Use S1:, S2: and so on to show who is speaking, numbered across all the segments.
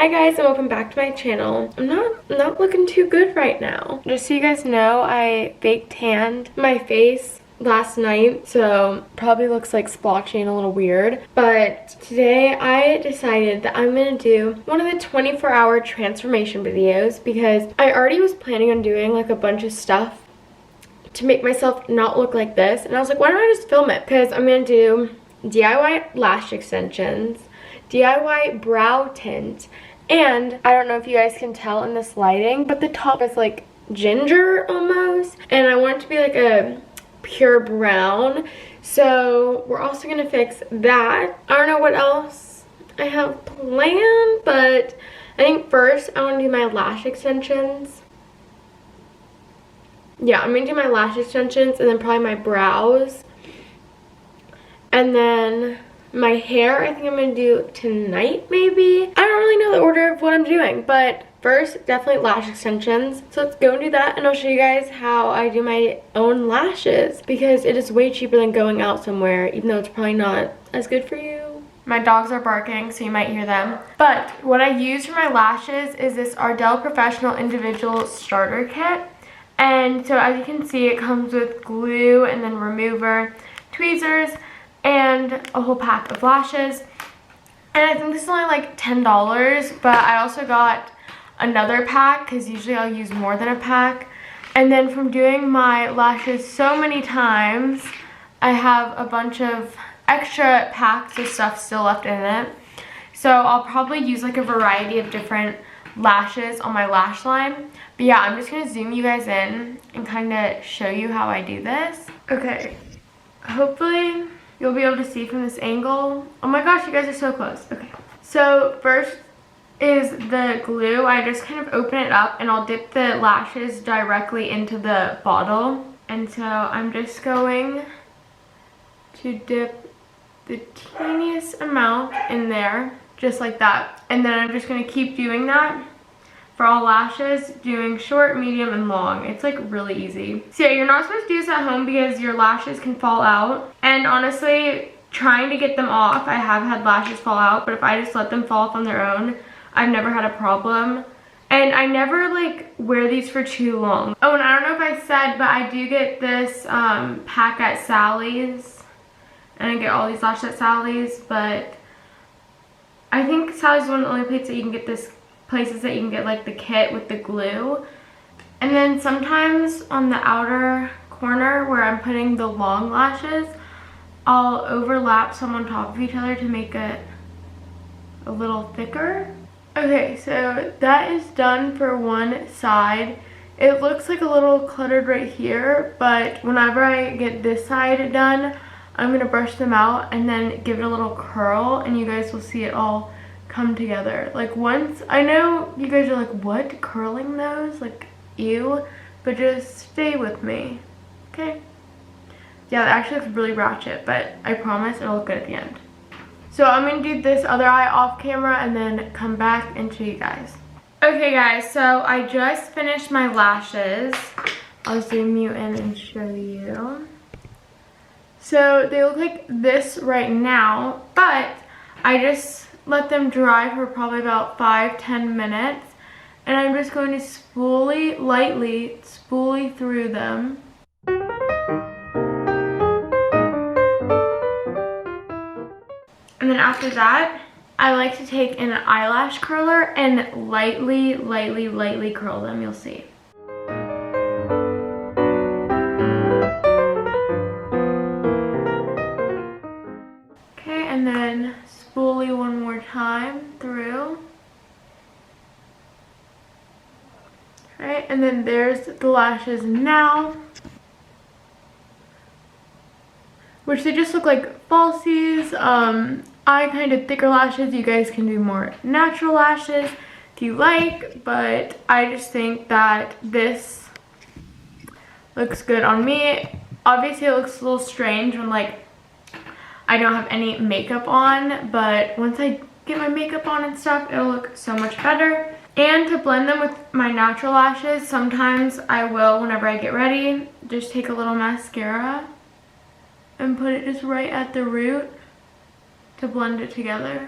S1: Hi guys, and welcome back to my channel. I'm not looking too good right now. Just so you guys know, I fake tanned my face last night, so probably looks like splotchy and a little weird. But today I decided that I'm gonna do one of the 24-hour transformation videos because I already was planning on doing like a bunch of stuff to make myself not look like this, and I was like, why don't I just film it? Because I'm gonna do DIY lash extensions, DIY brow tint, and I don't know if you guys can tell in this lighting, but the top is like ginger almost, and I want it to be like a pure brown. So we're also gonna fix that. I don't know what else I have planned, but I think first I want to do my lash extensions. Yeah, I'm gonna do my lash extensions and then probably my brows. And then my hair, I think I'm gonna do tonight maybe. I don't really know the order of what I'm doing, but first, definitely lash extensions. So let's go and do that, and I'll show you guys how I do my own lashes because it is way cheaper than going out somewhere, even though it's probably not as good for you. My dogs are barking, so you might hear them. But what I use for my lashes is this Ardell Professional Individual Starter Kit. And so as you can see, it comes with glue and then remover, tweezers, and a whole pack of lashes. And I think this is only like $10, but I also got another pack because usually I'll use more than a pack. And then from doing my lashes so many times, I have a bunch of extra packs of stuff still left in it. So I'll probably use like a variety of different lashes on my lash line. But yeah, I'm just gonna zoom you guys in and kind of show you how I do this. Okay, hopefully you'll be able to see from this angle. Oh my gosh, you guys are so close. Okay, so first is the glue. I just kind of open it up and I'll dip the lashes directly into the bottle. And so I'm just going to dip the teeniest amount in there, just like that. And then I'm just gonna keep doing that for all lashes, doing short, medium, and long. It's like really easy. So yeah, you're not supposed to do this at home because your lashes can fall out. And honestly, trying to get them off, I have had lashes fall out, but if I just let them fall off on their own, I've never had a problem. And I never like wear these for too long. Oh, and I don't know if I said, but I do get this pack at Sally's. And I get all these lashes at Sally's, but I think Sally's is one of the only places that you can get like the kit with the glue. And then sometimes on the outer corner where I'm putting the long lashes, I'll overlap some on top of each other to make it a little thicker. Okay, so that is done for one side. It looks like a little cluttered right here, but whenever I get this side done, I'm gonna brush them out and then give it a little curl, and you guys will see it all come together. Like once, I know you guys are like, what, curling those? Like, ew, but just stay with me, okay? Yeah, it actually looks really ratchet, but I promise it'll look good at the end. So I'm gonna do this other eye off camera and then come back and show you guys. Okay guys, so I just finished my lashes. I'll zoom you in and show you. So they look like this right now, but I just let them dry for probably about 5-10 minutes. And I'm just going to lightly spoolie through them. And then after that, I like to take an eyelash curler and lightly curl them, you'll see. Okay, and then spoolie one more time through. Alright, and then there's the lashes now, which they just look like falsies. I kind of thicker lashes. You guys can do more natural lashes if you like, but I just think that this looks good on me. Obviously it looks a little strange when like I don't have any makeup on, but once I get my makeup on and stuff, it'll look so much better. And to blend them with my natural lashes, sometimes I will, whenever I get ready, just take a little mascara and put it just right at the root to blend it together.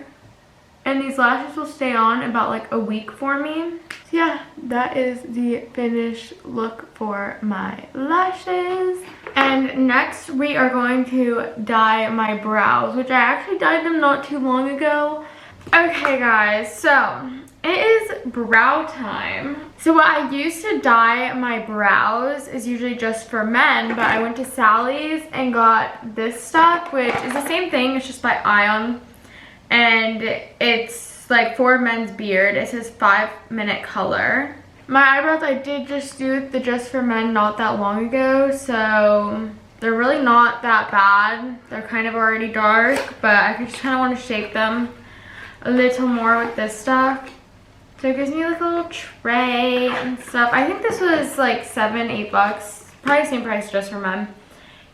S1: And these lashes will stay on about like a week for me. So yeah, that is the finished look for my lashes. And next we are going to dye my brows, which I actually dyed them not too long ago. Okay guys, so it is brow time. So what I used to dye my brows is usually just for men, but I went to Sally's and got this stuff, which is the same thing, it's just by Ion. And it's like for men's beard. It says 5-minute color. My eyebrows, I did just do the Just for Men not that long ago, so they're really not that bad. They're kind of already dark, but I just kind of want to shape them a little more with this stuff. So it gives me like a little tray and stuff. I think this was like $7, $8. Probably the same price Just for Men.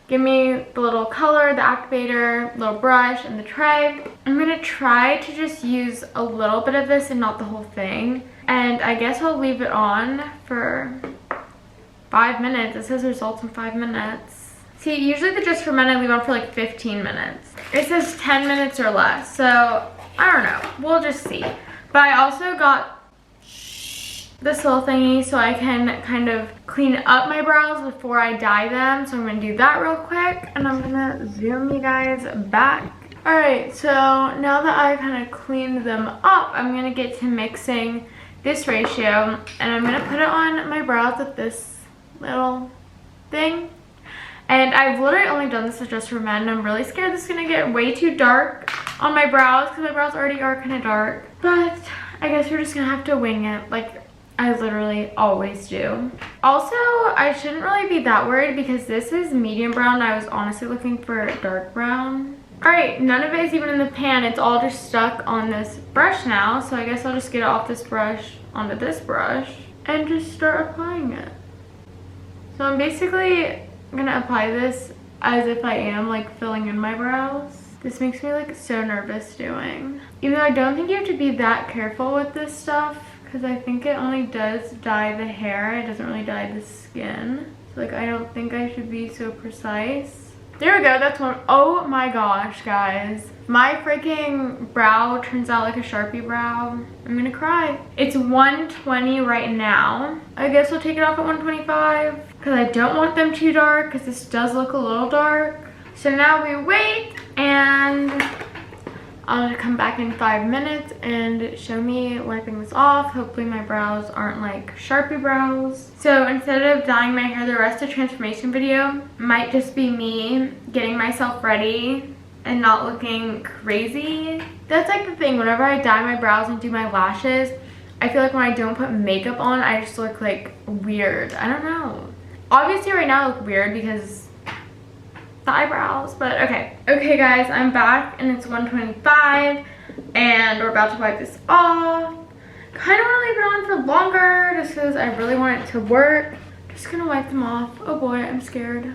S1: Give me the little color, the activator, little brush, and the tray. I'm gonna try to just use a little bit of this and not the whole thing. And I guess I'll leave it on for 5 minutes. It says results in 5 minutes. See, usually the Just for Men I leave on for like 15 minutes. It says 10 minutes or less, so I don't know. We'll just see. But I also got this little thingy so I can kind of clean up my brows before I dye them. So I'm gonna do that real quick and I'm gonna zoom you guys back. All right, so now that I've kind of cleaned them up, I'm gonna get to mixing this ratio and I'm gonna put it on my brows with this little thing. And I've literally only done this with Just for Men, and I'm really scared this is gonna get way too dark on my brows because my brows already are kind of dark. But I guess we're just gonna have to wing it like I literally always do. Also, I shouldn't really be that worried because this is medium brown. I was honestly looking for dark brown. All right, none of it is even in the pan. It's all just stuck on this brush now. So I guess I'll just get it off this brush onto this brush and just start applying it. So I'm basically gonna apply this as if I am like filling in my brows. This makes me like so nervous doing. Even though I don't think you have to be that careful with this stuff, because I think it only does dye the hair. It doesn't really dye the skin. So like I don't think I should be so precise. There we go, that's one. Oh my gosh, guys. My freaking brow turns out like a Sharpie brow. I'm gonna cry. It's 120 right now. I guess we'll take it off at 125 because I don't want them too dark because this does look a little dark. So now we wait and I'll come back in 5 minutes and show me wiping this off. Hopefully my brows aren't like Sharpie brows. So instead of dyeing my hair, the rest of the transformation video might just be me getting myself ready and not looking crazy. That's like the thing, whenever I dye my brows and do my lashes, I feel like when I don't put makeup on, I just look like weird. I don't know. Obviously right now I look weird because the eyebrows, but okay. Okay guys, I'm back and it's 1:25 and we're about to wipe this off. Kind of want to leave it on for longer just because I really want it to work. Just gonna wipe them off. Oh boy, I'm scared.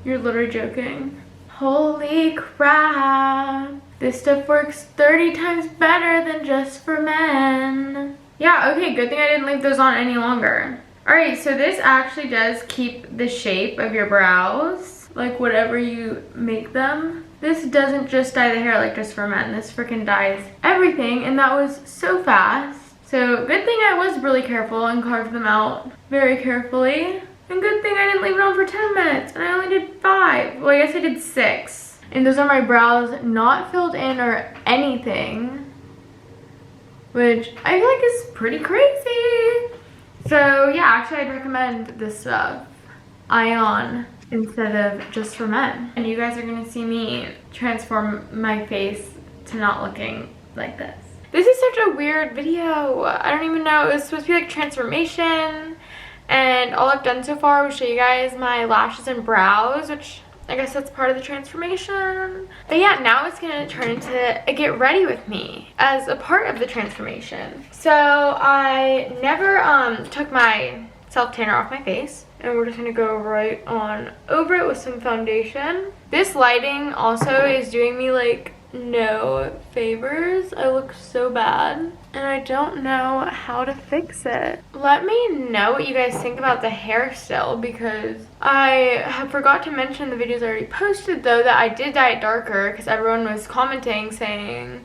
S1: You're literally joking. Holy crap. This stuff works 30 times better than Just for Men. Yeah, okay, good thing I didn't leave those on any longer. Alright, so this actually does keep the shape of your brows, like whatever you make them. This doesn't just dye the hair like Just for Men. This freaking dyes everything, and that was so fast. So good thing I was really careful and carved them out very carefully. And good thing I didn't leave it on for 10 minutes, and I only did 5. Well, I guess I did 6. And those are my brows not filled in or anything, which I feel like is pretty crazy. So yeah, actually I'd recommend this stuff, Ion, instead of Just for Men. And you guys are gonna see me transform my face to not looking like this. This is such a weird video. I don't even know, it was supposed to be like transformation, and all I've done so far was show you guys my lashes and brows, which I guess that's part of the transformation. But yeah, now it's gonna turn into a get ready with me as a part of the transformation. So I never took my self tanner off my face, and we're just gonna go right on over it with some foundation. This lighting also is doing me like no favors. I look so bad. and I don't know how to fix it. Let me know what you guys think about the hair still, because I have forgot to mention in the videos I already posted though that I did dye it darker because everyone was commenting saying,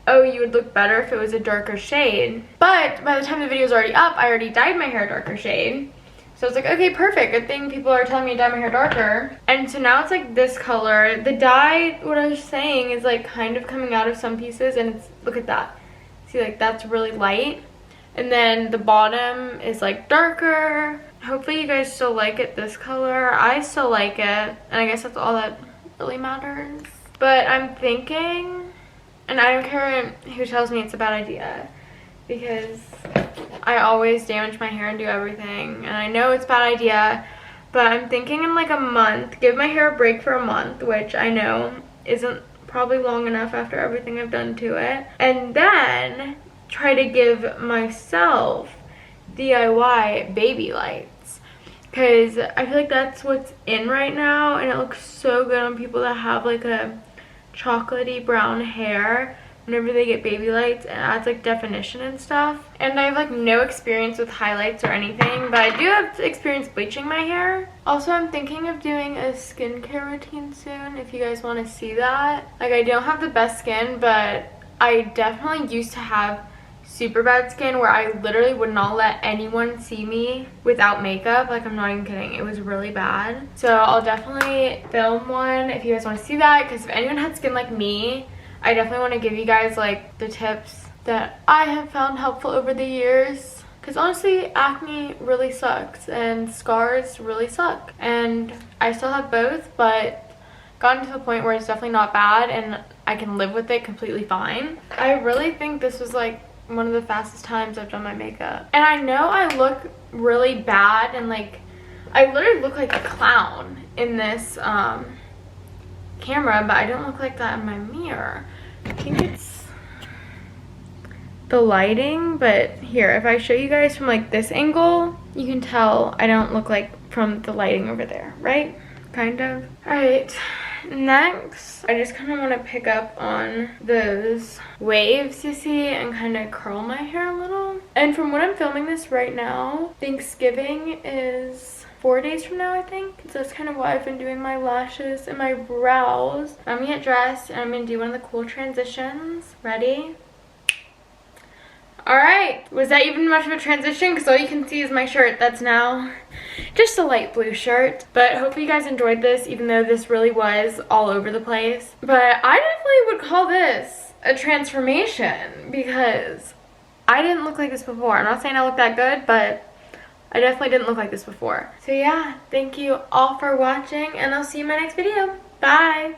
S1: oh, you would look better if it was a darker shade. But by the time the video is already up, I already dyed my hair a darker shade. So I was like, okay, perfect. Good thing people are telling me to dye my hair darker. And so now it's like this color. The dye, what I was saying, is like kind of coming out of some pieces, and it's, look at that. See, like that's really light. And then the bottom is like darker. Hopefully you guys still like it this color. I still like it, and I guess that's all that really matters. But I'm thinking, and I don't care who tells me it's a bad idea, because I always damage my hair and do everything, and I know it's a bad idea, but I'm thinking in like a month, give my hair a break for a month, which I know isn't probably long enough after everything I've done to it, and then try to give myself DIY baby lights, because I feel like that's what's in right now, and it looks so good on people that have like a chocolatey brown hair. Whenever they get baby lights, it adds like definition and stuff. And I have like no experience with highlights or anything, but I do have experience bleaching my hair. Also, I'm thinking of doing a skincare routine soon if you guys want to see that. Like, I don't have the best skin, but I definitely used to have super bad skin where I literally would not let anyone see me without makeup. Like, I'm not even kidding, it was really bad. So I'll definitely film one if you guys want to see that, because if anyone had skin like me, I definitely want to give you guys like the tips that I have found helpful over the years, because honestly acne really sucks and scars really suck, and I still have both, but gotten to the point where it's definitely not bad and I can live with it completely fine. I really think this was like one of the fastest times I've done my makeup, and I know I look really bad and like I literally look like a clown in this camera, but I don't look like that in my mirror. I think it's the lighting, but here, if I show you guys from like this angle, you can tell I don't look like from the lighting over there, right? Kind of. All right, next, I just kind of want to pick up on those waves you see and kind of curl my hair a little. And from when I'm filming this right now, Thanksgiving is 4 days from now, I think. So that's kind of why I've been doing my lashes and my brows. I'm gonna get dressed and I'm gonna do one of the cool transitions. Ready? Alright, was that even much of a transition? Because all you can see is my shirt that's now just a light blue shirt. But hopefully you guys enjoyed this, even though this really was all over the place. But I definitely would call this a transformation, because I didn't look like this before. I'm not saying I look that good, but I definitely didn't look like this before. So yeah, thank you all for watching, and I'll see you in my next video. Bye!